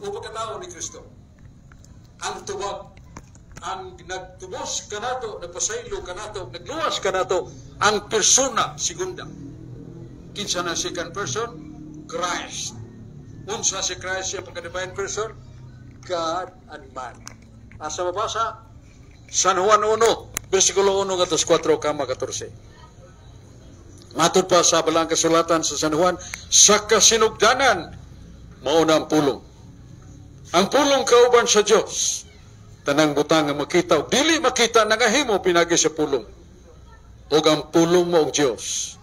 o pagkatao ni Kristo. Ang tubag, ang nagtubos kanato, nagpasaylo kanato, nagluwas kanato, ang persona segunda. Kinsa na second person? Christ. Unsa si Christ siya pagka-divine person? God and man. Asa mabasa? San Juan 1, versikulo 1 ngatos 4 kama 14. Matod pa sa balang kasulatan sa San Juan, sa kasinugdanan, mauna ang pulong. Ang pulong kauban sa Diyos, tanang butang nga makita, dili makita, nangahimo pinagi sa pulong. O ang pulong mo ang Diyos.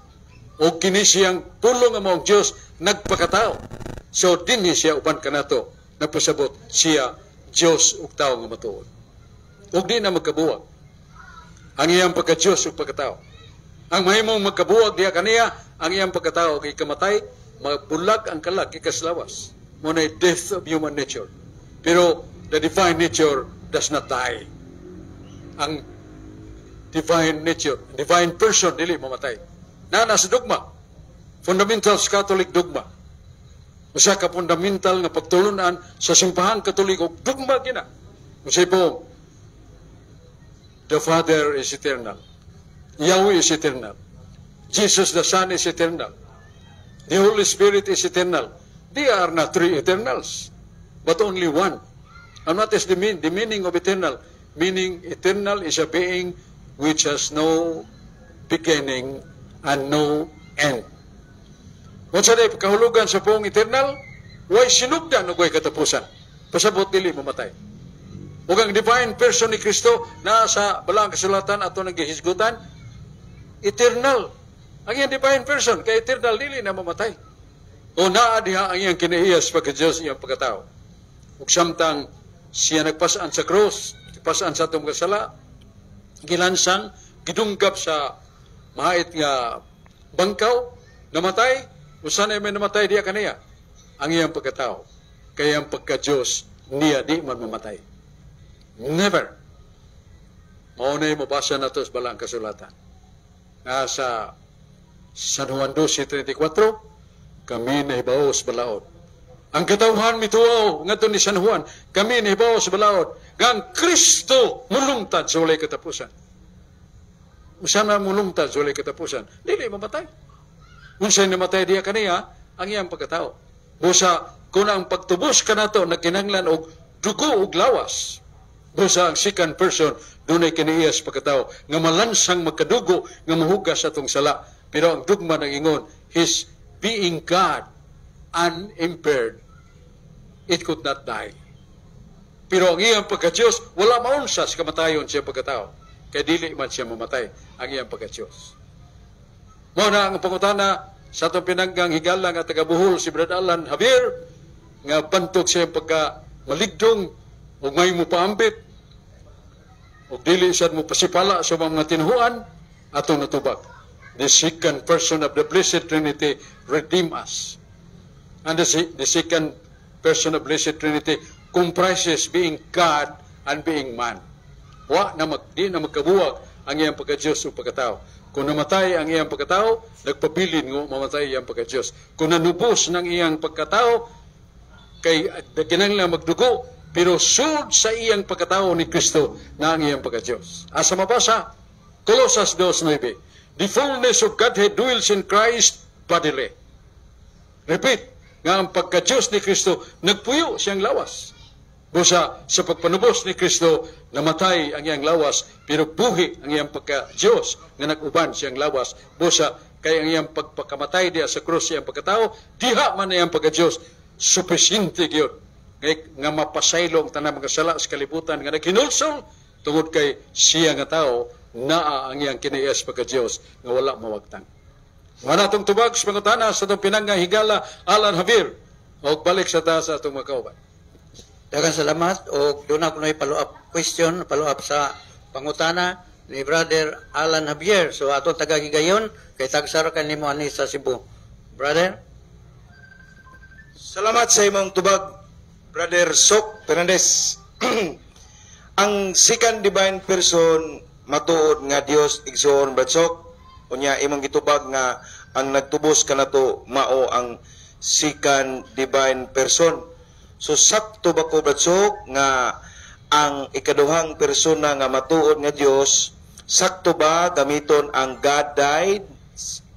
O kini siyang pulong mo ang Diyos, nagpakatao. So, dinhi siya uban ka na to, nagpasabot siya, Diyos ug tao nga matuod. O di na magkabuwag. Ang iyang pagka-Diyos ug pagkatao. Ang mahimong magkabuwag diya kaniya, ang iyang pagkatao kay kamatay, magbulag ang kalag, ikaslawas. Muna death of human nature. Pero the divine nature does not die. Ang divine nature, divine person, dili mamatay. Nasa dogma, fundamental Catholic dogma. Usa ka fundamental nga pagtulunan sa simbahan Katoliko, dogma gina. Usa po, the Father is eternal. Yahweh is eternal. Jesus the Son is eternal. The Holy Spirit is eternal. They are not three eternals, but only one. And what is the meaning of eternal? Meaning eternal is a being which has no beginning and no end. Kung sa day, kahulugan sa poong eternal, way sinugdan o way katapusan. Pasabot dili mamatay. Ug ang divine person ni Kristo na sa balang kasulatan ato naghihisgutan, eternal. Ang iyang divine person, kay eternal dili na mamatay. O naa diha ang iyang kinaiyas pagka-Diyos iyang pagkatao. Ug samtang siya nagpasaan sa krus, nagpasaan sa atong kasala, gilansang, gidunggap sa mahait nga bangkaw, namatay, usan ay may namatay diya kaniya. Ang iyang pagkatao, kaya ang pagka-Diyos niya di man mamatay. Never. Maunay mabasa na ito sa balang kasulatan. Nasa San Juan 12:34, kami nahibaw sa balaod. Ang katawhan mituaw ngadto ni San Juan, kami nahibaw sa balaod nga ang Kristo mulungtad sa walay katapusan. Usa na mulungtad sa walay katapusan, dili mamatay. Unsay namatay diya kaniya ang iyang pagkatao. Busa kun ang pagtubos kanato nagkinahanglan og dugo ug lawas. Busa ang second person dunay kiniiyas pagkatao nga malansang magkadugo nga mahugas atong sala. Pero ang dugma ng ingon, his being God, unimpaired, it could not die. Pero ang iyang pagka-Diyos, wala maunsa sa kamatayon siya pagkatao. Kaya dili man siya mamatay ang iyang pagka-Diyos. Muna ang pangutana sa itong pinanggang higala nga taga-Bohol, si Brad Alan Javier, nga bantog siya pagka-maligdong o ngay mo paambit o dili siya mo pasipala sa mga tinuhuan atong natubag. The second person of the Blessed Trinity redeem us. And the second person of Blessed Trinity comprises being God and being man. Di na magkabuwag ang iyang pagka-Diyos o pagkatao. Kung namatay ang iyang pagkatao, nagpabilin ngo mamatay iyang pagka-Diyos. Kung nanubos ng iyang pagkatao, kay kinahanglan magdugo, pero sud sa iyang pagkatao ni Kristo na ang iyang pagka-Diyos. Asa mabasa? Colossus 2:9. The fullness of Godhead dwells in Christ bodily. Repeat, nga ang pagka-Diyos ni Kristo, nagpuyo siyang lawas. Busa sa pagpanubos ni Kristo, namatay ang iyang lawas, pero buhi ang iyang pagka-Diyos, nga nag-uban siyang lawas. Busa, kay ang iyang pagpakamatay diya sa krus siyang pagkatao, diha man iyang pagka-Diyos, supisinte gyud nga mapasaylo ang tanang mga sala sa kalibutan, nga naghinulsol, tungod kay siya nga tao, naa ang iyang kiniiyas pagka-Diyos nga wala mawagtang. Wala itong tubag sa pangutana sa itong pinanggang higala Alan Javier o balik sa taas sa itong mga kauban. Daghang salamat o doon ako na follow-up question, follow-up sa pangutana ni Brother Alan Javier. So atong tagagigayon kay tagsara ka nimo ani sa Cebu. Brother? Salamat sa imong tubag, Brother Sok Fernandez. Ang second divine person matuod nga Dios igsoon Bradsok, unya imong gitubag nga ang nagtubos kanato mao ang second divine person. So sakto ba ko Bradsok nga ang ikaduhang persona nga matuod nga Dios, sakto ba gamiton ang God died,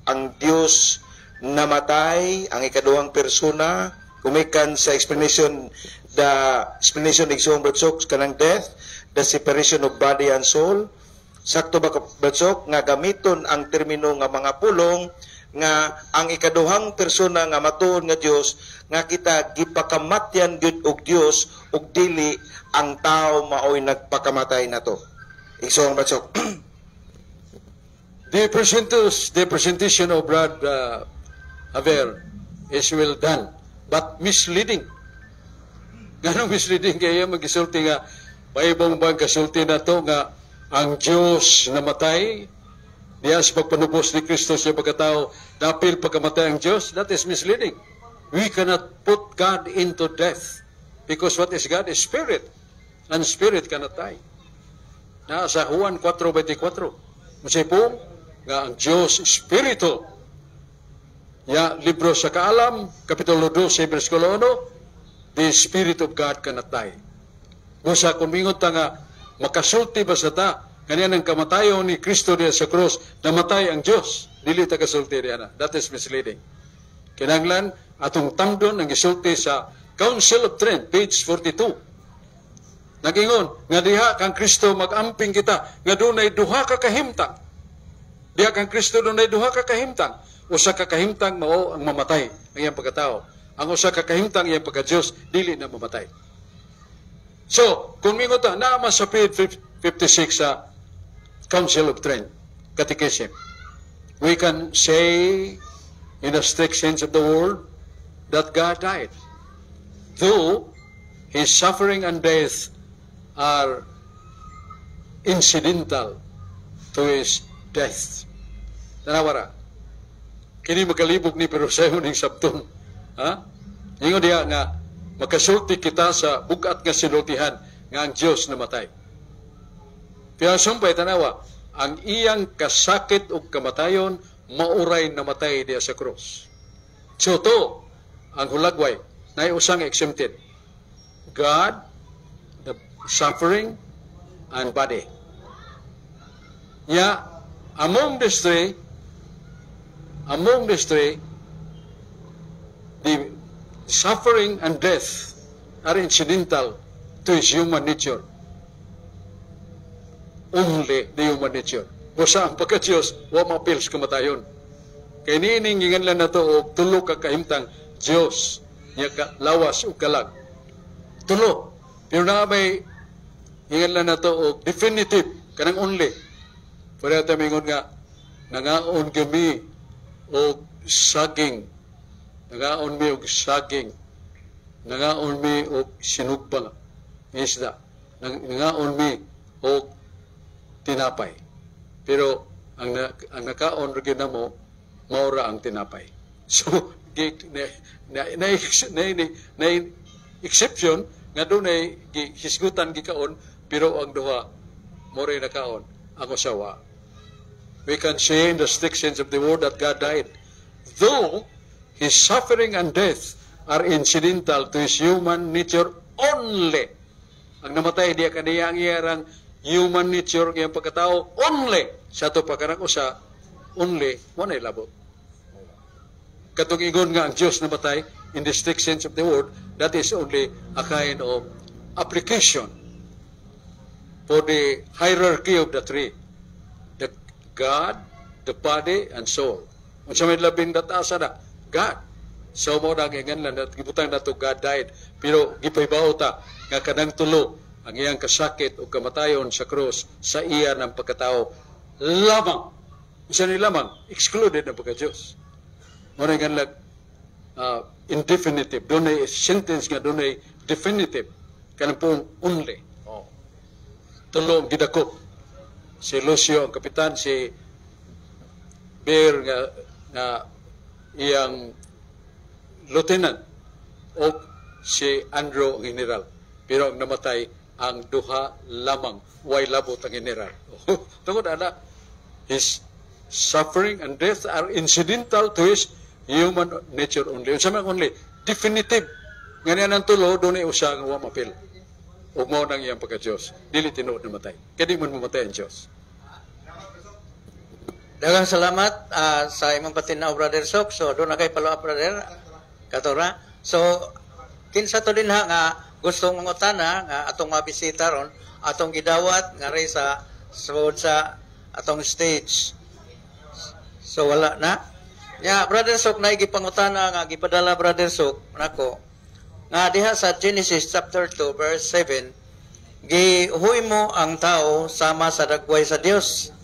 ang Dios namatay, ang ikaduhang persona, kumikan sa explanation, the explanation ni Igsoon Bradsok kanang death, the separation of body and soul. Sakto ba Bradsok nga gamiton ang termino nga mga pulong nga ang ikaduhang persona nga matuod nga Dios nga kita gipakamatyan gyud og Dios og dili ang tao maoy nagpakamatay nato. Igsoon Bradsok. The presentation of Brad Javier is well done, but misleading. Ganong misleading kaya magisulti nga paibang bang kasulti na to nga ang Diyos namatay diya sa pagpanubos ni Kristo sa pagkatao dapil pagkamatay ang Diyos. That is misleading. We cannot put God into death because what is God is spirit, and spirit cannot die. Nasa Juan 4:24 masipong nga ang Diyos espiritu. Ya libro sa Kaalam kapitulo 12 bersikulo 1, the Spirit of God cannot die. Busa kung mingon ta nga makasulti ba sa ta kaniya ng kamatayon ni Kristo diya sa krus, namatay ang Diyos, dili ta kasulti diya na. That is misleading. Kinahanglan atong tamdon ang gisulti sa Council of Trent, page 42. Nagingon nga diha kang Kristo magamping kita nga dunay duha ka kahimtang. Diha kang Kristo dunay duha ka kahimtang. Usa ka kahimtang mao ang mamatay ang iyang pagkatao. Ang usa ka kahimtang iyang pagka-Dios dili na mamatay. So, kung mingon ta naa sa page 56 sa Council of Trent Catechism, we can say in a strict sense of the word that God died. Though His suffering and death are incidental to His death. Tanawara, kini makalibog ni pero sayo ning sabton. Ha? Ingon diya nga makasulti kita sa bugat nga sinultihan nga ang Dios namatay. Kaya sumpay tanawa, ang iyang kasakit o kamatayon mauray namatay diya sa krus. So to, ang hulagway, na usang exempted. God, the suffering, and body. Yeah, among these three, the suffering and death are incidental to his human nature. Only the human nature. Busa ang pagka-Diyos, wa mapils kamatayon. Kaya niningingan lang na ito o tulo ka kahimtang Diyos niya lawas o kalag. Tulo. Pero na may hingan lang na ito o definitive, kanang only. Pero ito mingon nga, nangaon kami o saging. Nangaon mi og saging. Nangaon mi og sinugba isda. Nangaon mi og tinapay. Pero ang nakaon rin na mo, maura ang tinapay. So, na exception, nga doon ay hisgutan gikaon, pero ang duha, maura nakaon, ang usawa. We can say in the strict sense of the word that God died. Though His suffering and death are incidental to His human nature only. Ang namatay diya kaniya ang iyarang human nature ng pagkatao only sa ito pagkarang usa only mo na ilabot. Katong ingon nga ang Diyos namatay in the strict sense of the word, that is only a kind of application for the hierarchy of the three, the God, the body, and soul. Kung sa may labing datasa na God, so mo na ganyan lang at gibutang na to God died, pero gipaybaw ta nga kanang tulo ang iyang kasakit o kamatayon sa krus sa iya ng pagkatao lamang. Isa ni lamang, excluded na pagka-Diyos. Muna nga lang, indefinitive. Doon ay sentence nga, doon ay definitive. Kanang pong only. Oh. Tulong, gidako. Si Lucio, ang kapitan, si Bear, nga iyang lieutenant, o si Andrew, ang general. Pero ang namatay, ang duha lamang, way labot ang general. Tungod ana, his suffering and death are incidental to his human nature only. Unsa man only? Definitive. Ganyan ang tulo, doon ay usa nga wa mapil. Ug mao nang iyang pagka-Dios. Dili tinuod na matay. Kadi man mamatay ang Dios. Daghang salamat sa imong patinaw, Brother Sok. So, doon na kay follow up, Brother Katora. So, kinsa to din ha nga gustong mangutana nga atong mabisita ron, atong gidawat nga rin sa atong stage. So, wala na. Brother Sok, na igipangutana nga gipadala, Brother Sok, nako, nga diha sa Genesis chapter 2 verse 7, gihuy mo ang tao sama sa dagway sa Dios,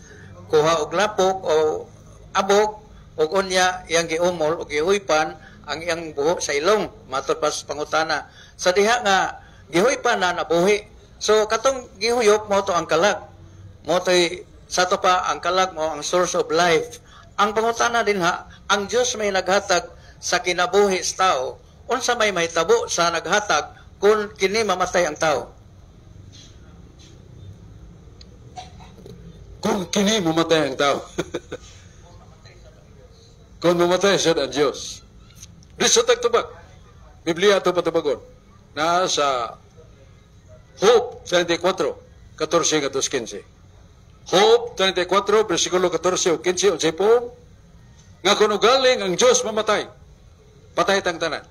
kuha og lapok o abok ug unya iyang giumol ug gihuypan ang iyang buho sa ilong. Matod pa sa pangutana sa diha nga gihuypan na nabuhi. So katong gihuyop mo to ang kalag, mo to'y sa to pa ang kalag mo ang source of life. Ang pangutana din ha, ang Dios may naghatag sa kinabuhi sa tao. Unsa may mahitabo sa naghatag kung kini mamatay ang tao? Kung kini mamatay ang tao. Kung mamatay siya ang Diyos. Di sa tagtubag. Biblia ito patabagon. Na sa Hope 34, 14 at 15. Hope 34, versikulo 14 o 15 o 10. Nga kung ugaling ang Diyos mamatay, patay tang tanan.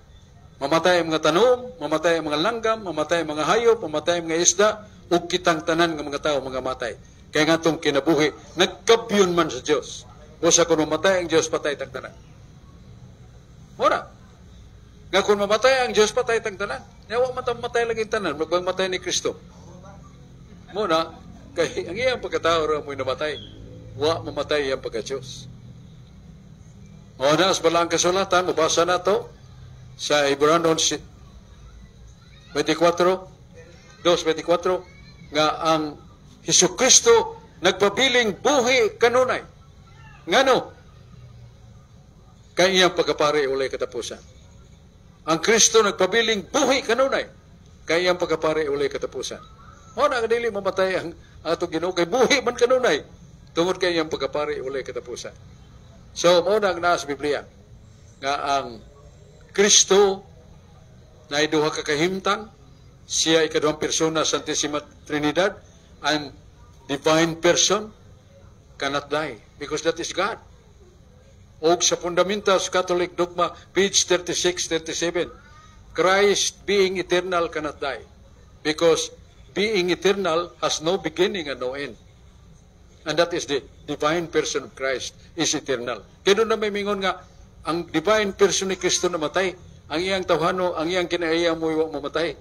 Mamatay ang mga tanom, mamatay ang mga langgam, mamatay ang mga hayop, mamatay ang mga isda, ug kitang tanan ng mga tao mga matay. Kaya nga itong kinabuhi, nagkabyon man sa Diyos. O sa kung mamatay ang Diyos, patay tang tanan. Muna. Nga kung mamatay ang Diyos, patay tang tanan. Yawa matay lagi tanan, magmamatay ni Kristo. Muna, kaya ang iyang pagkatao rin mo'y namatay. Wa mamatay iyang pagka-Diyos. O na, sa balang kasulatan, mabasa na to sa Hebrews 24, 2:24, nga ang Jesucristo nagpabiling buhi kanunay. Ngano? Kay iyang pagkapari ulay katapusan. Ang Kristo nagpabiling buhi kanunay. Kay iyang pagkapari ulay katapusan. O na, kadili mamatay ang atong Ginoo kay buhi man kanunay. Tungod kay iyang pagkapari ulay katapusan. So, mo na ang nasa Biblia nga ang Kristo na iduha ka kahimtang, siya ikaduhang persona sa Santisima Trinidad, ang divine person cannot die because that is God. O sa Fundamentals Catholic Dogma, page 36-37, Christ being eternal cannot die because being eternal has no beginning and no end. And that is the divine person of Christ is eternal. Kaya doon na may mingon nga, ang divine person ni Kristo namatay, ang iyang tawhano, ang iyang kinaiya mo iwa mamatay.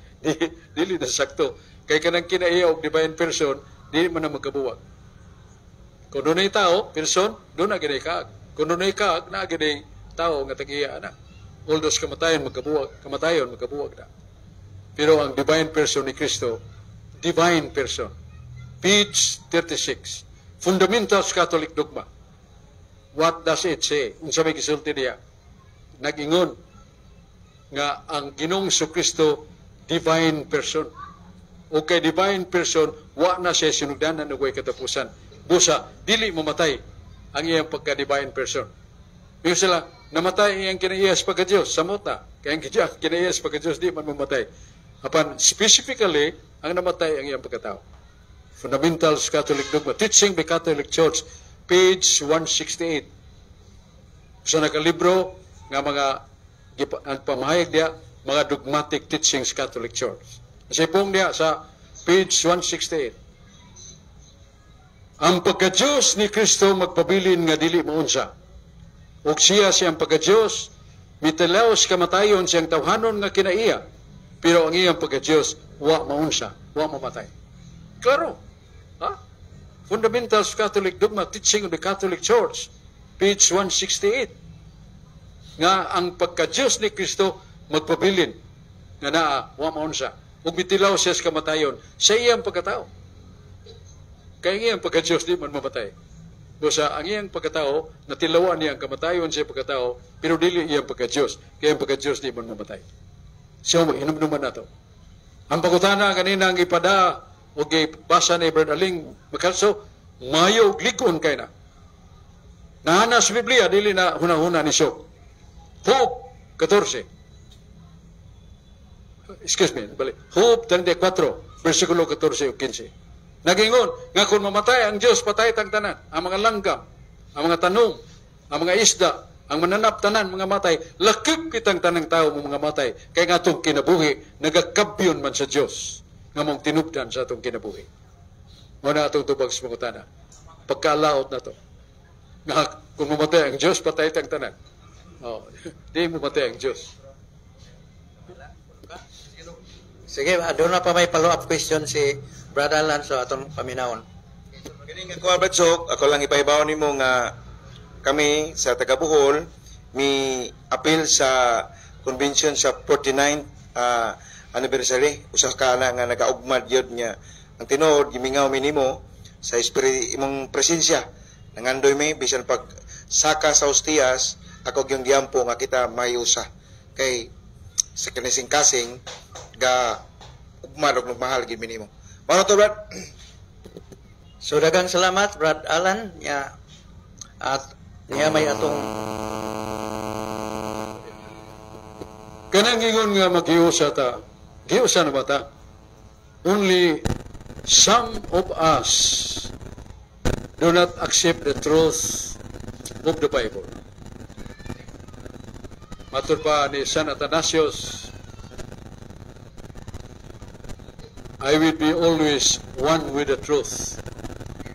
Dili na sakto. Kaya kanang kinaiya o divine person, dili man na magkabuwag. Kung doon ay tao, person, doon na ginay kaag. Kung doon ay kaag, na ginay tao nga tag-iya na. All those kamatayon, magkabuwag na. Pero ang divine person ni Kristo, divine person. Page 36. Fundamentals Catholic Dogma. What does it say? Unsa may gisulti niya? Nag-ingon nga ang Ginoong Kristo divine person. O kay divine person, wa na siya sinugdanan ng way katapusan. Busa, dili mamatay ang iyang pagka-divine person. Yung sila, namatay iyang kinaiyas pagka-Diyos, samot na. Kaya ang kinaiyas pagka-Diyos, di man mamatay. Apan, specifically, ang namatay ang iyang pagkatao. Fundamentals Catholic Dogma, Teaching by Catholic Church, page 168. So nakalibro nga mga pamahayag diya, mga dogmatic teachings Catholic Church. Kasi pong diya sa page 168. Ang pagka-Diyos ni Kristo magpabilin nga dili maunsa. Ug siya siyang pagka-Diyos, mitalaos kamatayon siyang tawhanon nga kinaiya, pero ang iyang pagka-Diyos, wa maunsa, wa mamatay. Klaro. Ha? Fundamentals Catholic Dogma, Teaching of the Catholic Church, page 168. Nga ang pagka-Diyos ni Kristo magpabilin nga naa, wa maunsa. Ug mitilaw siya sa kamatayon sa iyang pagkatao. Kaya iyang pagka-Diyos di man mamatay. Busa ang iyang pagkatao, natilawan niya ang kamatayon sa pagkatao, pero dili iyang pagka-Diyos. Kaya ang pagka-Diyos di man mamatay. So, hinumduman na to. Ang pagkutana kanina ang ipada o basa ni Brother Aling Makalso, mayo glikon kay na. Nahana sa Biblia, dili na hunahuna ni Sok. Hope 14. excuse me, bali, Job 34, versikulo 14 o 15. Nagingon, nga kung mamatay ang Diyos, patay tang tanan, ang mga langgam, ang mga tanong, ang mga isda, ang mananap tanan, mga matay, lakip kitang tanang tao mo mga matay, kay nga itong kinabuhi, nagakabyon man sa Diyos, nga mong tinubdan sa itong kinabuhi. Muna itong tubag sa mga tanan. Pagkalaot na to. Nga kung mamatay ang Diyos, patay tang tanan. Oh, di mamatay ang Diyos. Sige, doon na pa may follow-up question si Brother Alan sa atong paminawon. Kini nga Kuya Badsok, ako lang ipahibaw nimo nga kami sa taga Bohol mi appeal sa convention sa 49th anniversary. Usa ka na nga nagaugmad yun nga ang tinuod gimingaw mi nimo sa imong presensya nangandoy mi bisan pag saka sa Hostias ako yung giampo nga kita mayusa kay sa kanising kasing ga ugmad og mahal gid mi nimo. Mao to Brad. So daghang salamat Brad Alan ya at niya may atong Kanang ingon nga maghiusa ta, giusa na ba ta? Only some of us do not accept the truth of the Bible. Matur pa ni San Athanasius, I will be always one with the truth.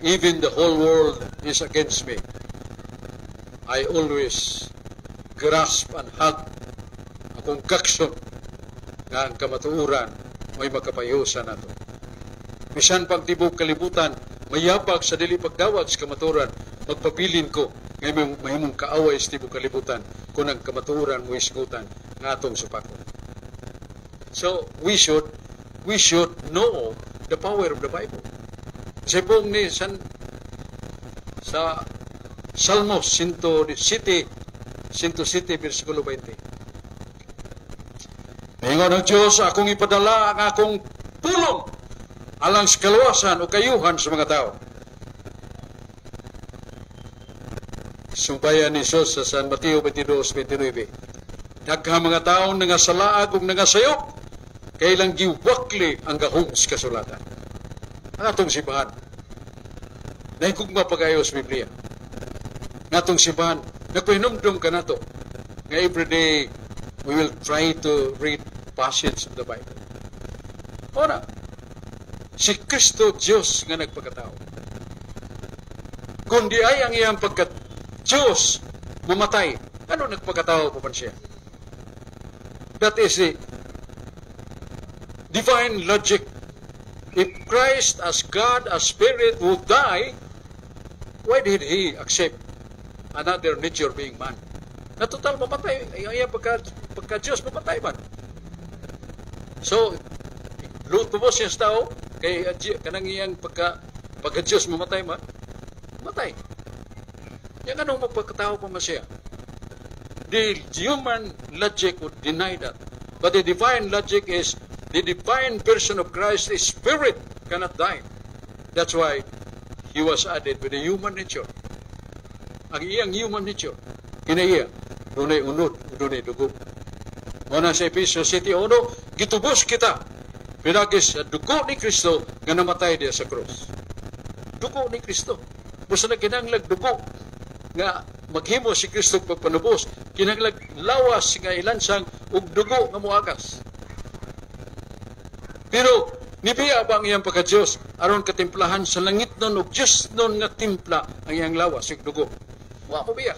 Even the whole world is against me. I always grasp and hug akong kakson nga ang kamatuuran may makapayusa nato. Bisan pag tibok kalibutan, mayabag sa dili pagdawat sa kamaturan, magpabilin ko ngayon mahimong kaaway sa tibok kalibutan kung ang kamaturan mo isgutan nga atong supakon. So, we should know the power of the Bible. Sa buong ni sa Salmos 107, versikulo 20. Ingon ng Diyos, akong ipadala ang akong pulong alang sa kaluwasan o kayuhan sa mga tao. Sumpayan ni Jesus sa San Mateo 22:29. Daghang mga taong nangasalaag o nangasayop, kailang giwakli ang gahom sa kasulatan. Ang atong simbahan, naikugma pag-ayo sa Biblia. Ang atong simbahan, nagpahinumdum ka na to. Nga everyday, we will try to read passage of the Bible. Ora, si Kristo Diyos nga nagpagkatao. Kundi ay ang iyang pagka-Diyos mamatay, ano nagpagkatao pa man siya? That is the divine logic. If Christ as God, as Spirit would die, why did He accept another nature being man? Na total mamatay, ay pagka-Diyos mamatay man. So, luto mo siya sa tao, kay kanang iyang pagka-Diyos mamatay man, matay. Yan anong magpagkatao pa man siya? The human logic would deny that. But the divine logic is the divine person of Christ, the Spirit, cannot die. That's why He was added with the human nature. Ang iyang human nature, kinaiya, dunay unod, dunay dugo. Muna sa Ephesians 7:1, gitubos kita, pinagis sa dugo ni Kristo nga namatay diya sa krus. Dugo ni Kristo. Basta na kinanglag dugo nga maghimo si Kristo pagpanubos, kinanglag lawas nga ilansang ug dugo nga muagas. Pero nibiya ba ang iyang pagka-Diyos aron katimplahan sa langit nun ug Diyos nun nga timpla ang iyang lawas ug dugo? Wa mo biya.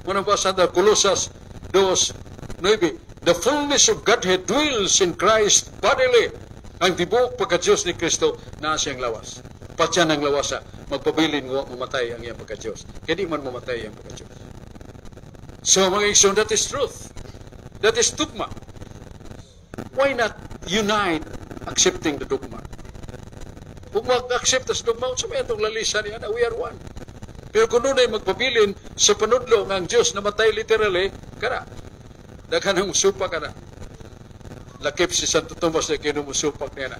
Muna ba sa Colossus 2:9, the fullness of Godhead dwells in Christ bodily. Ang tibuok pagka-Diyos ni Kristo na siyang lawas. Patya ng lawasa, magpabilin mo mamatay ang iyang pagka-Diyos. Kaya di man mamatay ang pagka-Diyos. So mga igsoon, that is truth. That is dogma. Why not unite accepting the dogma? Kung mag-accept as dogma, sa may itong lalisan niya na we are one. Pero kung nun ay magpabilin sa panudlo ng Diyos na matay literally, kara, daghan ang musupak ka na. Lakip si Santo Tomas na kinumusupak niya na.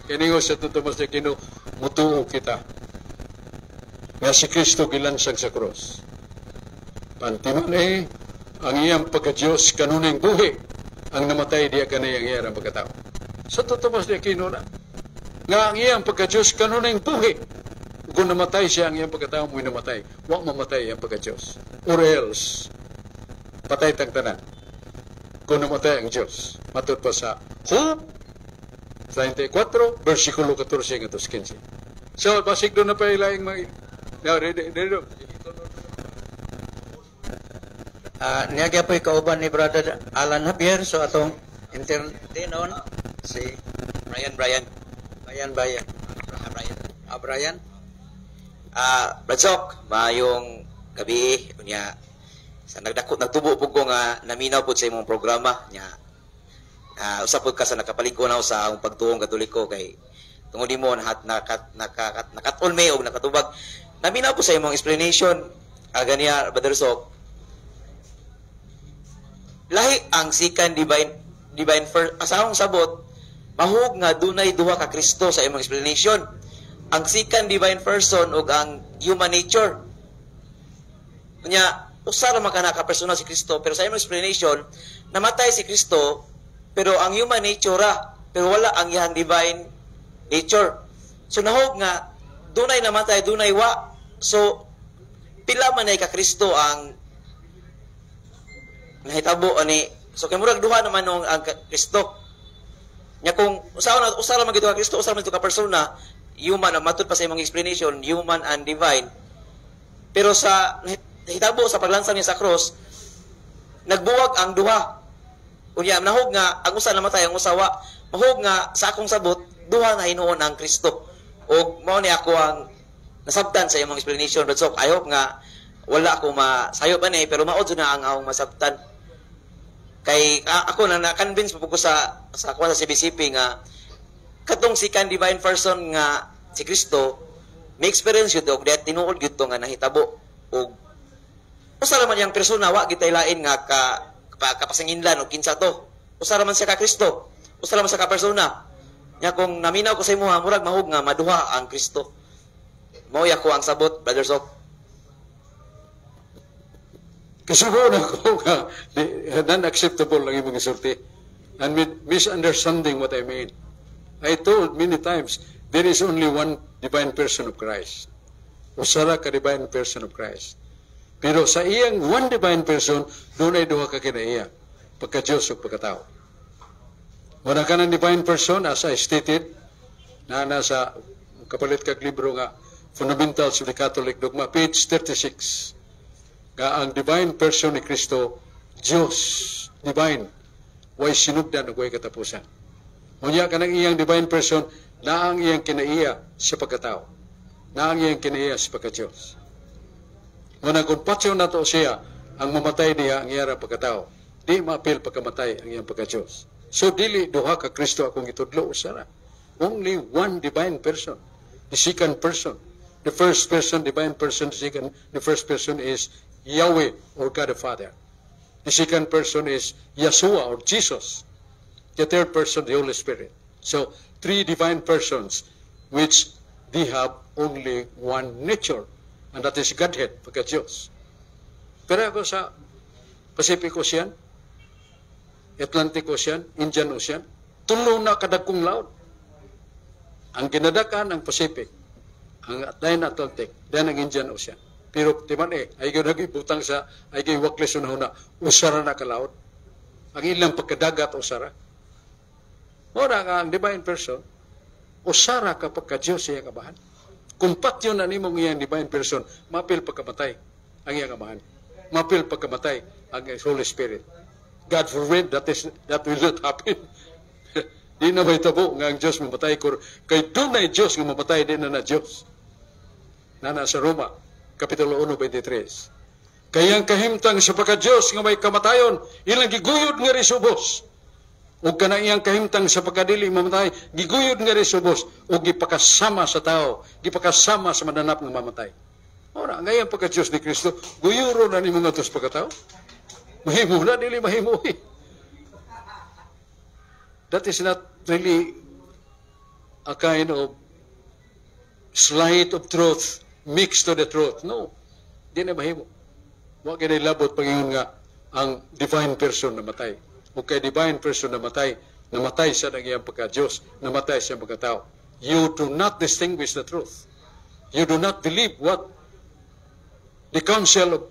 Kiningo si Santo Tomas na kinumutuo kita. Nga si Kristo gilansang sa cross. Pantiman ang iyang pagka-Diyos kanuning buhi. ang namatay diya kanay ang iyang pagkatao. Sa Tomas di Aquino na, nga ang iyang pagka-Diyos kanunay buhi. Kung namatay siya, ang iyang pagkatao mo'y namatay. Huwag mamatay ang pagka-Diyos. Or else, patay tagtanan. Kung namatay ang Diyos. Matod pa sa Job 34, versikulo 14 hanggang 15. So, basig doon na pa ilaing mga... Dito. Niyagya po ikauban ni Brother Alan Javier. So, atong internete noon, si Brian. Brian. Brian. Bradsok, maayong gabi unya. Sa nagtubo po ko nga naminaw po sa imong programa nya. Usapod ka sa nakapaligko na sa akong pagtuong Katoliko kay tungod mo nakatol may og nakatubag. Naminaw po sa imong explanation ganiya Brother Sok. Lahi ang second divine first asahong sabot mahug nga dunay duha ka Kristo sa imong explanation. Ang second divine person ug ang human nature. Nya usa ra man kana ka persona si Kristo pero sa imong explanation namatay si Kristo pero ang human nature ra pero wala ang iyang divine nature. So nahog nga dunay namatay dunay wa. So pila man ay ka Kristo ang nahitabo ani. So kay murag duha naman ang Kristo. Nya kung usa ra man gito ka Kristo, usa ra man gito ka persona, human matod pa sa imong explanation, human and divine. Pero sa hitabo sa paglansang niya sa cross, nagbuwag ang duha. Unya nahog nga ang usa namatay ang usawa, mahog nga sa akong sabot duha nga hinuon ang Kristo. Og mao ni ako ang nasabtan sa imong explanation, but so I hope nga wala ako masayop ani pero maod na ang akong masabtan. Kay ako na convince po ko sa CBCP nga katong second divine person nga si Kristo may experience yun og that tinuod gyud to nga nahitabo og usa ra man yang persona wa gitay lain nga kapasanginlan og kinsa to. Usa ra man siya ka Kristo, usa ra man siya ka persona. Nya kung naminaw ko sa imo murag mahug nga maduha ang Kristo. Mao ya ko ang sabot, Brother Sok. Kasugo na ko nga non-acceptable lang imong isulti and misunderstanding what I mean. I told many times there is only one divine person of Christ. Usara ka divine person of Christ. Pero sa iyang one divine person, doon ay duha ka kinaiya. Pagka-Diyos o pagkatao. Wala ka ng divine person, as I stated, na nasa kapalit kag libro nga Fundamentals of the Catholic Dogma, page 36. Nga ang divine person ni Kristo, Diyos, divine, way sinugdan o way katapusan. Unya ka ng iyang divine person, na ang iyang kinaiya sa pagkatao. Na ang iyang kinaiya sa pagka-Diyos. Muna kung patyo na to siya, ang mamatay niya ang iyang pagkatao. Di maapil pagkamatay ang iyang pagka-Diyos. So dili duha ka Kristo akong itudlo usara. Only one divine person. The second person. The first person, divine person, the first person is Yahweh or God the Father. The second person is Yeshua or Jesus. The third person, the Holy Spirit. So, three divine persons which they have only one nature. And that is Godhead, pagka-Diyos. Pero ako sa Pacific Ocean, Atlantic Ocean, Indian Ocean, tulo na kadagkong laod. Ang kinadakan ang Pacific, ang Atlantic, then ang Indian Ocean. Pero timan ay nagibutang sa, ay waklis na usara na kalaod. Ang ilang pagkadagat usara. Muna nga ang divine person, usara ka pagka-Diyos siya kabahan. Kung patyo na nimong iyang divine person, mapil pagkamatay ang iyang kabahan. Mapil pagkamatay ang Holy Spirit. God forbid, that will not happen. Di na may tabo nga ang Diyos mamatay ko. Kay doon na Diyos nga mamatay din na Diyos. Na nasa Roma, Kapitulo 1:23. Kayang kahimtang sa pagka-Diyos nga may kamatayon, ilang giguyod nga risubos. O kana iyang kahimtang sa pagkadili mamatay, giguyod nga risubos, o gipakasama sa tao, gipakasama sa mananap ng mamatay. Ora, ngayang pagka-Diyos ni Kristo, guyuro na ni mga tos pagkatao. Mahimo na, dili mahimuhi. That is not really a kind of slight of truth mixed to the truth. No. Di na mahimo. Huwag ka labot pangingon nga ang divine person na matay. o kay divine person namatay siya ng iyang pagka-Diyos, namatay siya pagkatao. You do not distinguish the truth. You do not believe what the Council of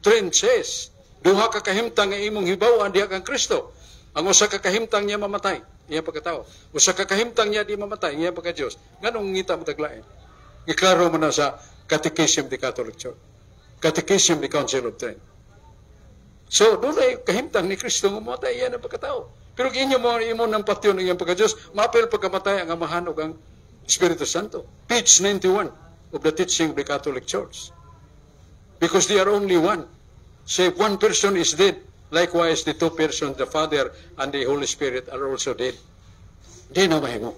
Trent says. Duha ka kahimtang nga imong hibaw-an diha kang Kristo. Ang usa ka kahimtang niya mamatay, iyang pagkatao. Usa ka kahimtang niya di mamatay, iyang pagka-Diyos. Nganong ngita mo taglain? Iklaro mo na sa Catechism of the Catholic Church. Catechism of the Council of Trent. So, doon ay kahimtang ni Kristo nga mamatay, iyan ang pagkatao. Pero inyo mo imo ng patyon ng iyang pagka-Diyos, mapil pagkamatay ang Amahan ug ang Espiritu Santo. Page 91 of the teaching of the Catholic Church. Because they are only one. So if one person is dead, likewise the two persons, the Father and the Holy Spirit are also dead. Di na mahimo.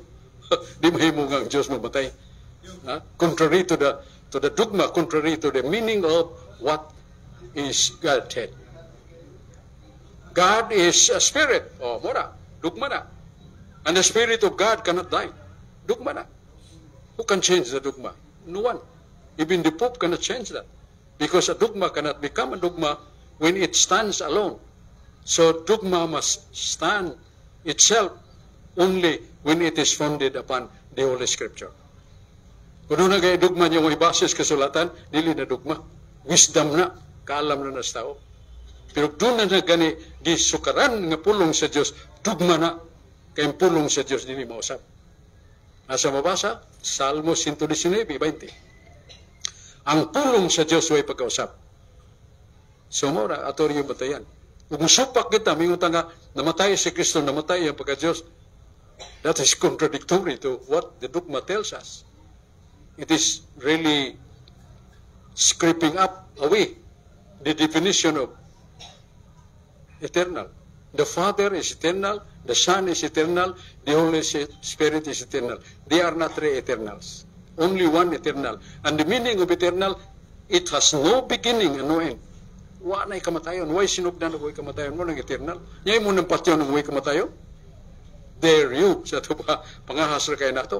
Di mahimo nga ang Diyos mamatay. Contrary to the dogma, contrary to the meaning of what is Godhead. God is a spirit. Oh, mura. Dogma na. And the Spirit of God cannot die. Dogma na. Who can change the dogma? No one. Even the Pope cannot change that. Because a dogma cannot become a dogma when it stands alone. So dogma must stand itself only when it is founded upon the Holy Scripture. Kung na gaya dogma niya may basis kasulatan, dili na dogma. Wisdom na, kaalam na nas tao. Pero doon na gani di sukaran nga pulong sa Diyos, dogma na, kayong pulong sa Diyos dili mausap. Asa mabasa? Salmo 119:20. Ang pulong sa Diyos ay pagkausap. So mora, ato rin yung batayan. Kung supak kita, mingon nga, namatay si Kristo, namatay ang pagka-Diyos. That is contradictory to what the dogma tells us. It is really scraping up away the definition of eternal. The Father is eternal, the Son is eternal, the Holy Spirit is eternal. They are not three eternals. Only one eternal. And the meaning of eternal, it has no beginning and no end. Wa na'y kamatayon. Why sinugdan na huwag kamatayon mo ng eternal? Nyay mo ng patyon ng huwag kamatayon? There you, sa ito pa, pangahas na kayo na ito.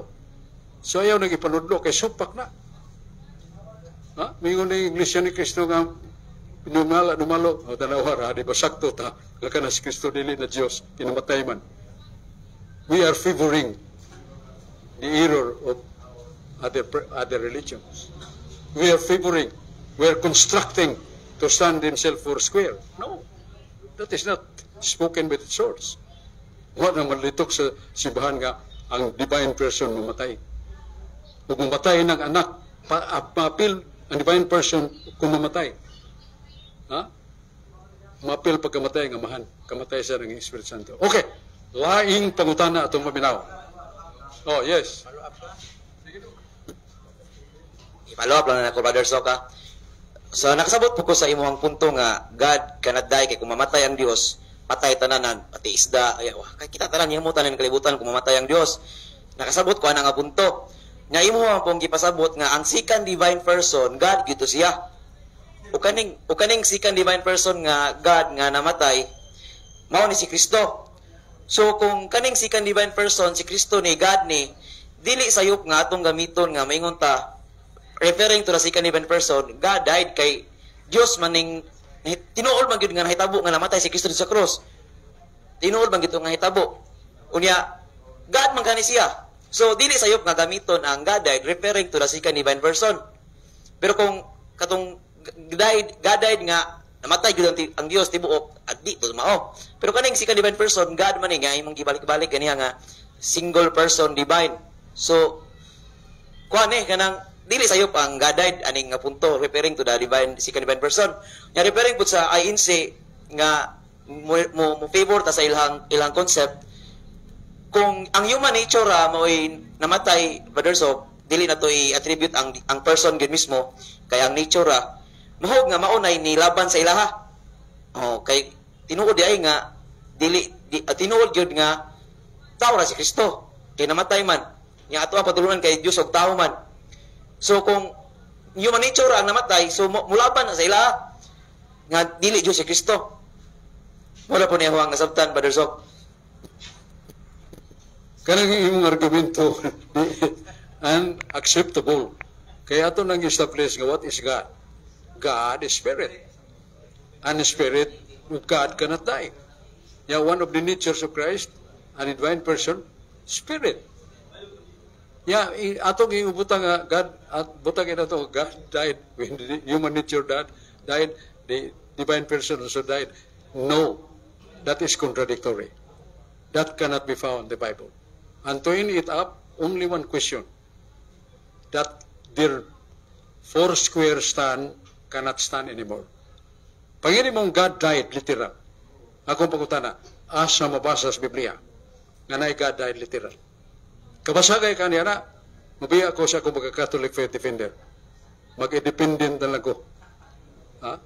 So ayaw nang ipanudlo, kay supak na. Ha? Mingon na yung Iglesia ni Kristo nga, dumalo, o tanawara, di ba sakto ta, laka na si Kristo dili na Diyos, pinamatay man. We are favoring the error of other religions. We are favoring, we are constructing to stand himself for square. No, that is not spoken with its source. Wala naman litok sa simbahan nga ang divine person mamatay. Kung mamatay ng anak, mapil ang divine person kung mamatay. Ha? Mapil pagkamatay ng Amahan, kamatay siya ng Espiritu Santo. Okay, laing pangutana atong mabinaw. Oh, yes. Follow up lang na ako, Brother Soka. So, nakasabot po ko sa imuhang punto nga, God cannot die, kay kung mamatay ang Diyos, patay tananan, pati isda, ay, kay kita tanan, yung mo tanan kalibutan kung mamatay ang Diyos. Nakasabot ko nga punto. Nga imuhang pong gipasabot nga, ang second divine person, God, gito siya. O kaning second divine person nga, God, nga namatay, mao ni si Kristo. So, kung kaning second divine person, si Kristo ni, God ni, dili sayop nga atong gamiton nga, maingon ta, referring to the second divine person, God died kay Diyos maning tinuol man gyud nga nahitabo nga namatay si Kristo sa cross. Tinuol man gyud nga nahitabo. Unya God man kani siya. So dili sayop nga gamiton ang God died referring to the second divine person. Pero kung katong God died nga namatay gyud ang Dios tibuok at di to mao. Pero kaning second divine person, God man nga imong gibalik-balik kaniya nga single person divine. So kuan kanang dili sayop ang God died aning nga punto referring to the divine second divine person. Nga referring pud sa INC nga mo favor ta sa ilang concept kung ang human nature mao'y namatay, Brother Sok, dili na to i-attribute ang person gid mismo kay ang nature mahog nga maunay ni laban sa ilaha. Oh, kay tinuod di ay nga tinuod gyud nga tao ra si Kristo kay namatay man. Nya ato patulungan kay Dios og tao man. So kung human nature ang namatay, so mulaban na sa ila nga dili Diyos si Kristo. Wala po niya huwang nasabtan, Brother Sok. Kanang imong argumento unacceptable. Kaya ito nang establish nga what is God? God is spirit. And the spirit of God cannot die. Yeah, one of the natures of Christ, a divine person, spirit. Yeah, atong giubutang nga God at butang ina to God died when the human nature died, the divine person also died. No, that is contradictory. That cannot be found in the Bible. And to end it up, only one question. That their four square stand cannot stand anymore. Pangini mong God died, literal. Akong pagutana, asa mabasa sa Biblia, nga na God died, literal. Kabasagay ka niya na, mabiya ko siya kung magka-Catholic faith defender. Mag-independent na lang ko. Ha?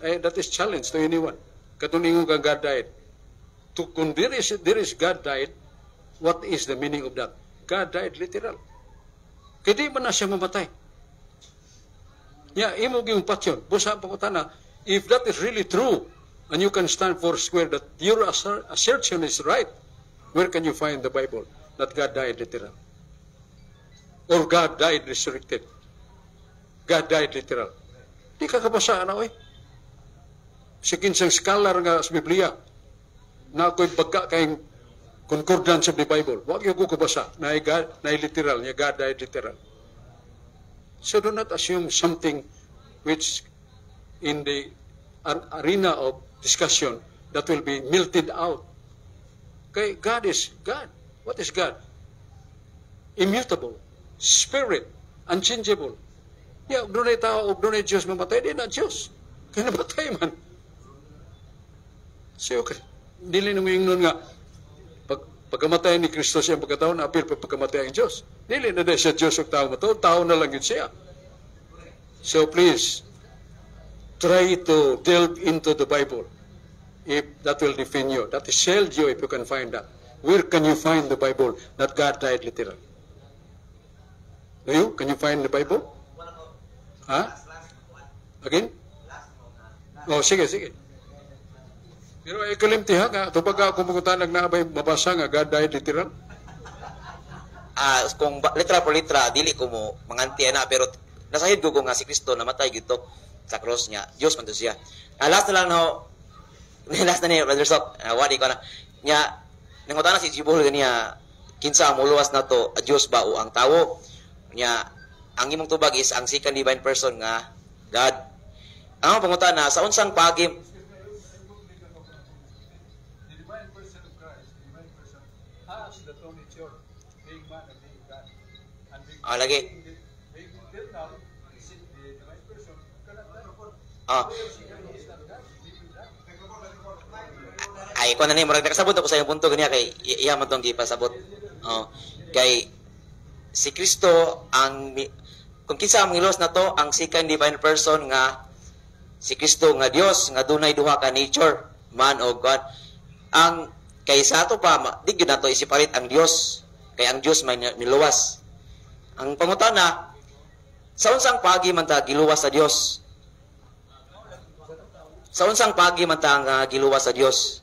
That is challenge to anyone. Katuningon ka God died. Kung there is God died, what is the meaning of that? God died, literal. Kaya di man na siya mamatay. Yeah, imog yung patyon. Busa pa ko tana, if that is really true, and you can stand for square that your assertion is right, where can you find the Bible that God died literal? Or God died resurrected? God died literal. Di ka kabasa na, oy. Sikin sang scholar nga sa Biblia, na ako'y bagka kayong concordance of the Bible. Huwag yung kukabasa na literal, niya God died literal. So do not assume something which in the arena of discussion that will be melted out. Okay, God is God. What is God? Immutable, spirit, unchangeable. Yeah, doon ay tao, doon ay Diyos mamatay, di na Diyos. Kaya namatay man. So, okay. Dili nung yung nun nga, pagkamatay ni Kristo siya pagkataon, apil pa pagkamatay ang Diyos. Dili na dahil siya Diyos o tao matao, tao na lang yun siya. So please, try to delve into the Bible. If that will defend you. That is sell you if you can find that. Where can you find the Bible that God died literal? Do you? Can you find the Bible? Ha? Again? Oh, sige. Pero ikalimti ha, ito pagka kung pagkutanag na abay mabasa nga, God died literal? Kung litra por litra, dili ko mo manganti na, pero nasahid ko nga si Kristo namatay gito sa cross niya. Diyos man to siya. Last na lang last na niya, Brother Sok, wadi ko na. Niya, nangutan na si Jibol niya, kinsa ang muluwas na to, Diyos ba o ang tao? Niya, ang imong tubag is ang second divine person nga, God. Ang pangutan na, sa unsang pagim, lagi. Ay, kung na murag nakasabot ako sa iyong punto ganiya kay iya man tong gipasabot. Kay si Kristo ang kung kinsa ang milos na to ang second divine person nga si Kristo nga Dios nga dunay duha ka nature, man o God. Ang kay sa ato pa di gyud nato i-separate ang Dios kay ang Dios may niluwas. Ang pangutana, sa unsang pagi man ta giluwas sa Dios? Sa unsang pagi man ta nga giluwas sa Dios?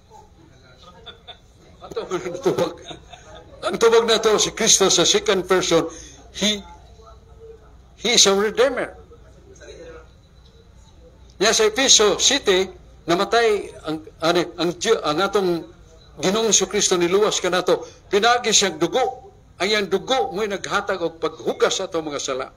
Ang tubag na to, si Kristo sa second person, He is a Redeemer. Niya sa Efeso City, namatay ang atong Ginoong si Kristo niluwas ka na to, pinagi siyang dugo. Ang iyang dugo mo'y naghatag og paghugas sa itong mga sala.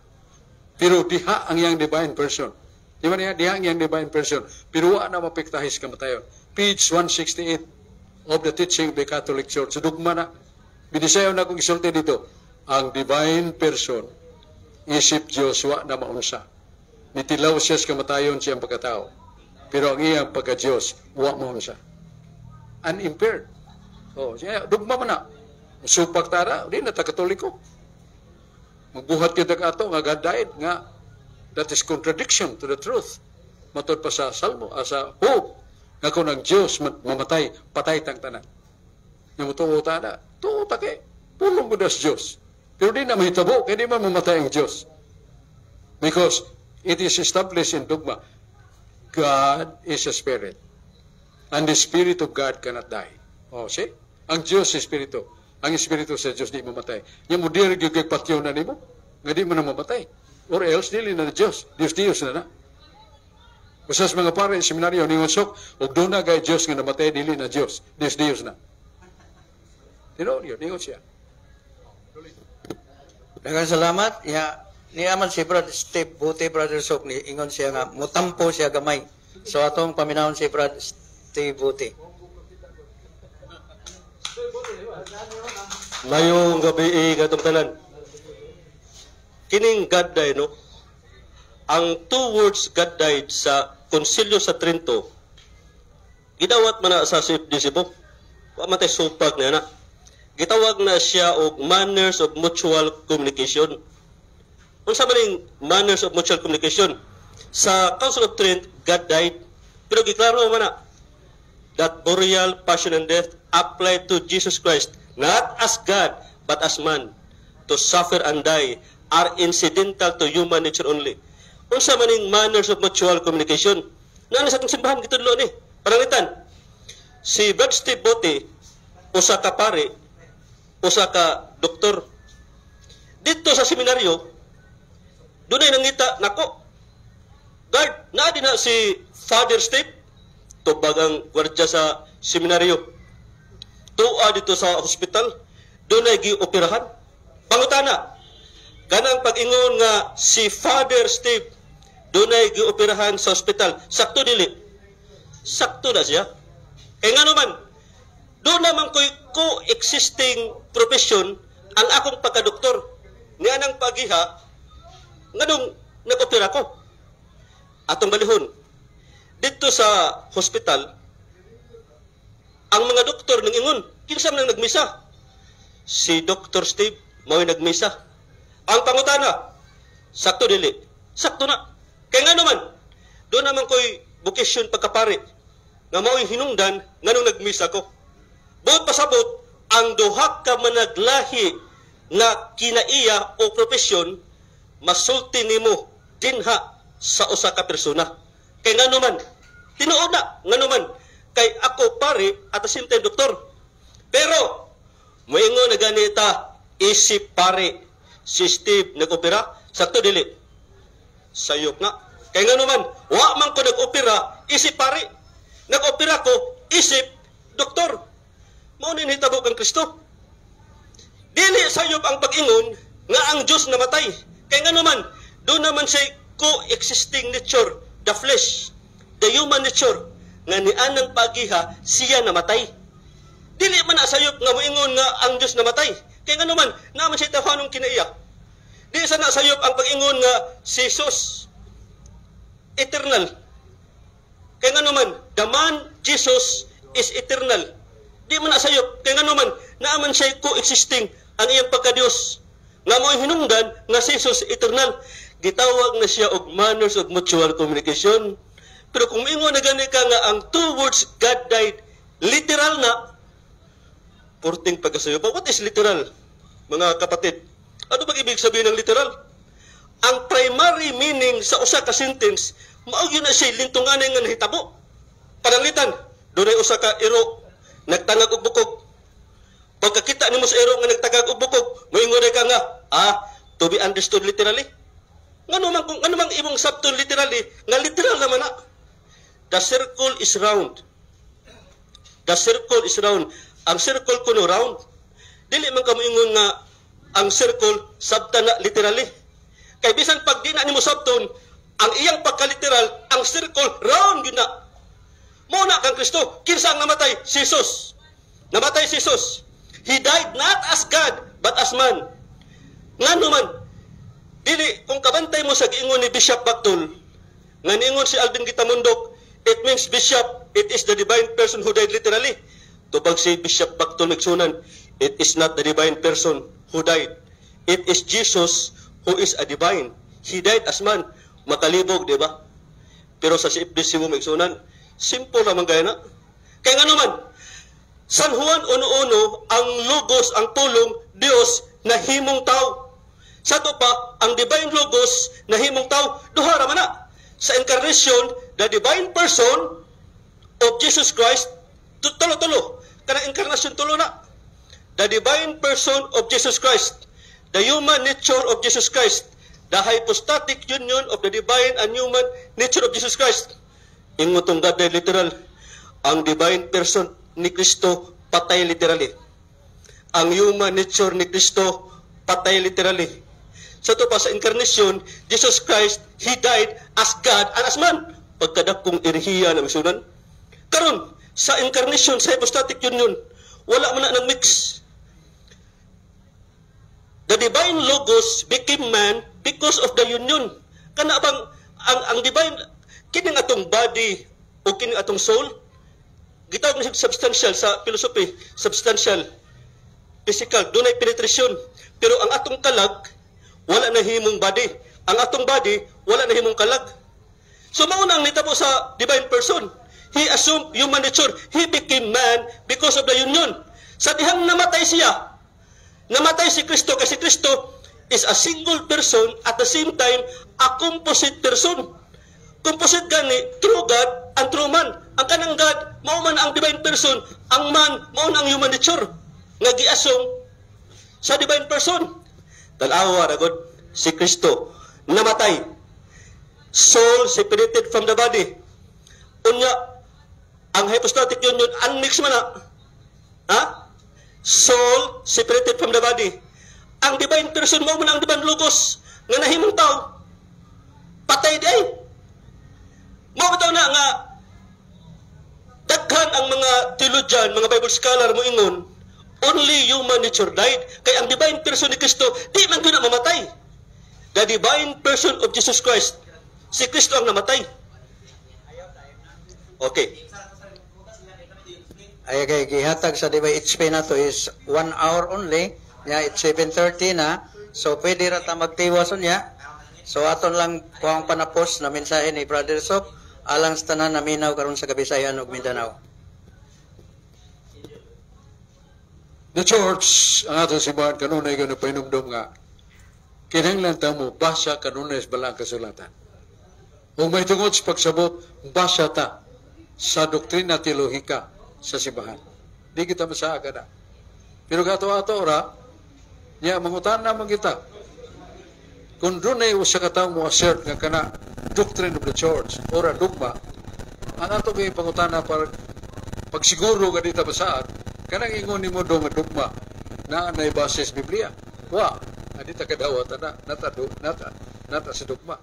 Pero diha ang iyang divine person. Di ba niya? Diha ang iyang divine person. Pero wala na mapiktahis kamatayon. Page 168 of the teaching of the Catholic Church. Sa dugma na, binisayaw na kong isulti dito, ang divine person, isip Diyos, wa na maunsa. Nitilaw siya sa kamatayon siyang pagkatao. Pero ang iyang pagka-Diyos, wa maunsa. Unimpaired. Dugma man na. Supak tara, di na ta-Katoliko. Magbuhat kita ka ato, nga God died, nga that is contradiction to the truth. Matod pa sa Salmo, sa hope, nga kung ang Diyos mamatay, patay tang tanan. Nga mutuo ta na, tuo ta kay, pulong ko das Diyos. Pero di na mahitabo, kaya di man mamatay ang Diyos. Because it is established in dogma, God is a spirit. And the Spirit of God cannot die. See? Ang Diyos is Espiritu. Ang Espiritu sa Diyos di mamatay. Yung mo diri gyud kay patyo na nimo, nga di mo na mamatay. Or else dili na Diyos. Diyos na na. Usas mga pare, seminaryo ni Sok, ug doon na gay Diyos nga namatay, dili na Diyos. Diyos na. Tinoon yun, ningon siya. Daghang salamat. Ni aman si Brad Steve Buti, Brother Sok, ni ingon siya nga, mutampo siya gamay. So atong paminahon si Brad Steve Buti. Mayong gabi katong tanan. Kining God died, no? Ang two words God died sa Konsilyo sa Trento, gidawat man na sa Cebu. Wa man tay supag na na. Gitawag na siya og manners of mutual communication. Unsa man ning manners of mutual communication? Sa Council of Trent, God died. Pero giklaro man na that burial, passion, and death applied to Jesus Christ, not as God, but as man. To suffer and die are incidental to human nature only. Unsa man ning manners of mutual communication? Nana sa atong simbahan gitudlo ni. Parangitan. Si Brad Steve Bote, usa ka pare, usa ka doktor. Dito sa seminaryo, dunay nangita nako. Guard, naa din na si Father Steve, tubag ang gwardya sa seminaryo. Tuwa dito sa hospital, dunay gioperahan. Pangutana, ganang pag-ingon nga si Father Steve dunay gioperahan sa hospital. Sakto dili. Sakto na siya. Kaya nga naman, doon naman ko'y co-existing profession ang akong pagkadoktor. Niya nang pagiha, nga nung nag-opera ko. Atong balihon, dito sa hospital, ang mga doktor nang ingon, kinsa man nang nagmisa? Si Dr. Steve, mao'y nagmisa. Ang pangutana, sakto dili. Sakto na. Kaya nga naman, doon naman ko'y vocation pagkapare, nga mao'y hinungdan nga nung nagmisa ko. Buot pasabot, ang duha ka managlahi na kinaiya o profesyon, masulti nimo dinha sa usa ka persona. Kaya nga naman, tinuod na, nga naman, kay ako pare at the same time doktor. Pero, moingon na ganita, isip pare, si Steve nag-opera, sakto dili. Sayop na. Kaya nga naman, wa man ko nag-opera, isip pare. Nag-opera ko, isip, doktor. Mao ni hitabo kang Kristo. Dili sayop ang pag-ingon nga ang Diyos namatay. Kaya nga naman, doon naman siya co-existing nature, the flesh, the human nature, nga ni anang pagiha, siya namatay. Dili man na sayop nga moingon nga ang Diyos namatay. Kaya nga naman, naman siya tahanong kinaiya. Di sa nasayop ang pag-ingon nga si Jesus, eternal. Kaya nga naman, the man, Jesus, is eternal. Di man nasayop. Kaya nga naman, naaman siya co-existing ang iyang pagka-Diyos. Nga mo'y hinungdan nga si Jesus eternal. Gitawag na siya og manners of mutual communication. Pero kung ingon na gani ka nga ang two words, God died, literal na, porting pagkasayop. What is literal, mga kapatid? Ano ba ibig sabihin ng literal? Ang primary meaning sa usa ka sentence, mao yun na siya lintungan nga nahitabo. Pananglitan, doon ay usa ka iro, nagtangag og bukog. Pagkakita nimo sa iro nga nagtangag og bukog, moingon ka nga, to be understood literally. Ngano man imong sabton literally, nga literal naman na. The circle is round. The circle is round. Ang circle kuno round. Dili man ka moingon nga ang circle sabta na literally. Kay bisan pag di na nimo sabton, ang iyang pagka-literal, ang circle round yun na. Muna kang Kristo, kinsa ang namatay? Si Jesus. Namatay si Jesus. He died not as God, but as man. Nga naman, dili, kung kabantay mo sa giingon ni Bishop Bactol, nga niingon si Alvin Gitamundok, it means Bishop, it is the divine person who died literally. Tubag si Bishop Bactol nagsunan, it is not the divine person who died. It is Jesus who is a divine. He died as man. Makalibog, di ba? Pero sa CFDC mo magsunan, simple naman gaya na. Kaya nga naman, San Juan 1:1, ang Logos, ang pulong, Diyos na himong tao. Sa to pa, ang divine Logos na himong tao, duha raman na. Sa incarnation, the divine person of Jesus Christ, tulo-tulo. Kanang incarnation tulo na. The divine person of Jesus Christ, the human nature of Jesus Christ, the hypostatic union of the divine and human nature of Jesus Christ. ingutong God ay literal. Ang divine person ni Kristo patay literally. Ang human nature ni Kristo patay literally. Sa ito pa sa incarnation, Jesus Christ, He died as God and as man. Pagkadakong irihiya na misunan. Karon sa incarnation, sa hypostatic union, wala man na nag-mix. The divine logos became man because of the union. Kana bang ang divine kining atong body o kining atong soul gitawag na siya substantial sa philosophy, substantial, physical, dunay penetration. Pero ang atong kalag wala na himong body. Ang atong body wala na himong kalag. So mao na ang nitabo sa divine person. He assumed human nature. He became man because of the union. Sa dihang namatay siya, namatay si Kristo kasi Kristo is a single person at the same time a composite person. Composite gani, true God and true man. Ang kanang God, mao man ang divine person. Ang man, mao na ang human nature. Nga giasong sa divine person. Dalawa ra gud si Kristo namatay. Soul separated from the body. Unya, ang hypostatic union, unmixed man na. Ha? Soul separated from the body. Ang divine person, mao man ang divine logos nga nahimong tao. Patay day. Mao bitaw na nga daghan ang mga theologian, mga Bible scholar mo ingon, only human nature died. Kay ang divine person ni Kristo di man gyud na mamatay. The divine person of Jesus Christ, si Kristo ang namatay. Okay. Ay kay gihatag sa diba HP na to is 1 hour only. Ya, it's 7:30 na. So pwede ra ta magtiwas unya. So aton lang kuang panapos na mensahe ni Brother Sok alang sa tanan na minaw karon sa Kabisayan ug Mindanao. The church, ang ato simbahan kanunay gano painumdum nga kinahanglan ta mo basa kanunay sa balang kasulatan. Kung may tungod sa pagsabot, basa ta sa doktrina teologika sa simbahan. Di kita masaaga na. Pero gato-ato ora, niya mangutan na kita. Kung doon ay usa ka taong mo assert nga kana doctrine of the church ora dogma, ang ato kay pangutana para pagsiguro nga dita basaad, kanang ingon nimo do nga dogma na anay basis Biblia. Wa, adita kadawat na nata sa dogma.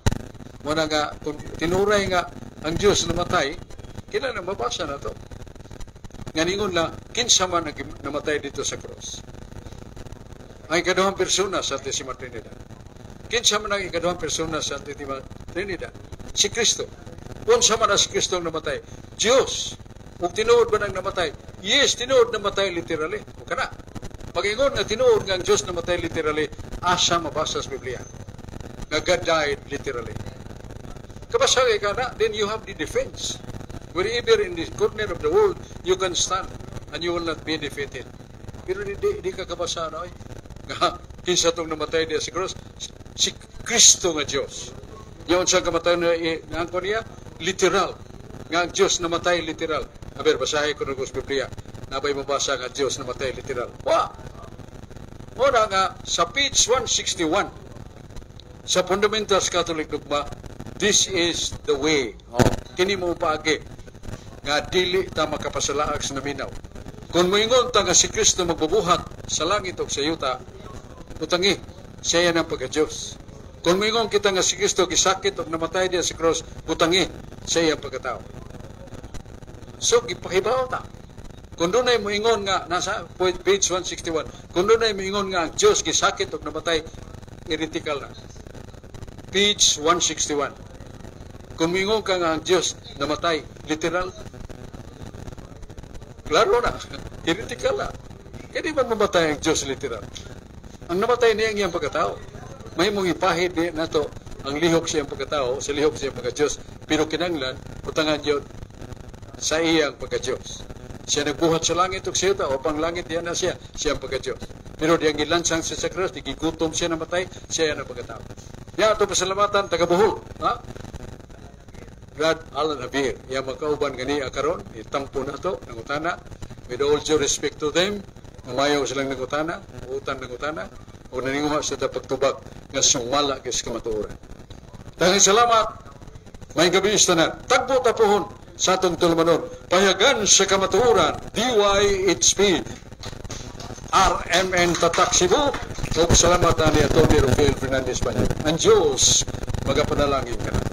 Muna nga kung tinuray nga ang Dios namatay, kinahanglan mabasa na to. Nganingon lang kinsa man namatay dito sa cross. Ang ikaduhang persona sa Santísima Trinidad. Kinsa man ang ikaduhang persona sa Santísima Trinidad? Si Kristo. Unsa man si Kristo ang namatay? Diyos. Kung tinuod ba nang namatay? Yes, tinuod namatay literally. O kana. Pag-ingon nga tinuod nga ang Diyos namatay literally, asa mabasa sa Biblia. Nga God died literally. Kabasa ka na, then you have the defense. Wherever in this corner of the world, you can stand and you will not be defeated. Pero di ka kabasa na, kinsa itong namatay diya si cross? Si Kristo nga Diyos. Yung sa kamatay na ko niya, literal. Nga ang Diyos namatay literal. Aber, basahin ko na sa Biblia. Nabay mabasa nga Diyos namatay literal. Wa! Muna nga, sa page 161, sa Fundamentals Catholic Dogma, this is the way. Kini mo paagi nga dili ta makapasalaag sa naminaw. Kung moingon ta nga si Kristo magbubuhat sa langit o sa yuta, utangi, siya yan ang pagka-Diyos. Kung moingon kita nga si Kristo gisakit o namatay diya sa cross, utangi, siya yan pagkatao. So, ipahibaw ta. Kung doon ay moingon nga, nasa page 161, kung doon ay moingon nga ang Diyos gisakit o namatay, heretical na. Page 161. Kung moingon ka nga ang Diyos namatay, literal, klaro na, heretical na. Kaya di man mamatay ang Diyos literal. Ang namatay niya ang iyang pagkatao. May mong ipahid na to ang lihok siyang pagkatao, sa lihok siyang pagka-Diyos. Pero kinanglan, utangan yun sa iyang pagka-Diyos. Siya nagbuhat sa langit o sa yuta, o pang langit diyan na siya, siyang pagka-Diyos. Pero diyang gilansang sa cross, gigutom siya namatay, siya yan ang pagkatao. Yan, ito pasalamatan, taga-Bohol. Ha? God, Alan Javier, yung makauban gani akaron, itampo na to, nangutana, with all due respect to them, umayaw silang nangutana, utan nangutana, o naninguha sa pagtubag nga sumala kis kamatuoran. Dahil salamat, may gabi istanan, tagpo tapuhon, sa atong tulumanon. Payagan sa kamatuoran, DYHP, RMN Tatak Cebu, ug salamat ani Atty. Rafael Fernandez Panyag. Ang Diyos magapanalangin ka na.